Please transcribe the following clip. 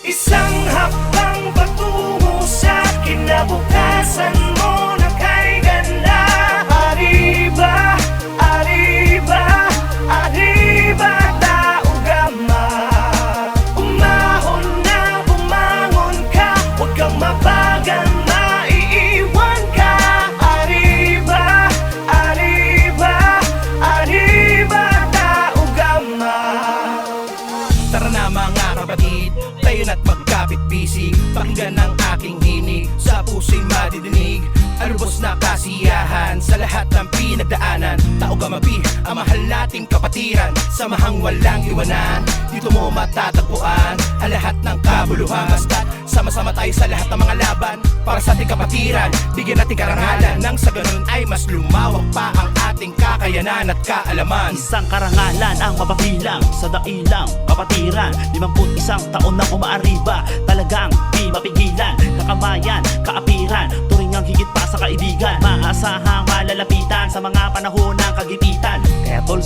Isang hakbang patungo sa kinabukasan mo na kay ganda. Arriba, arriba, arriba, tao gama. Umahon na bumangon ka, huwag kang mabagal, maiiwan ka. Arriba, arriba, arriba, tao gama. Tara na mga kapatid, tayo na't magkapit-bisig. Pakinggan ang aking hinig, sa puso'y madidinig. Alubos na kasiyahan sa lahat ng pinagdaanan. Tao Gamapi, ang mahal nating kapatiran. Samahang walang iwanan, dito mo matatagpuan ang lahat ng kabuluhan. Basta't sama-sama tayo sa lahat ng mga laban para sa ating kapatiran. Bigyan natin karangalan, nang sa ganun ay mas lumawak pa ang ating kakayanan at kaalaman. Isang karangalan ang mapapilang sa dailang kapatiran. 51 taon nang umaariba, talagang di mapigilan. Kakamayan, kaapiran, turingang higit pa sa kaibigan. Maasahang malalapitan sa mga panahon ng kagipitan. Kaya tol,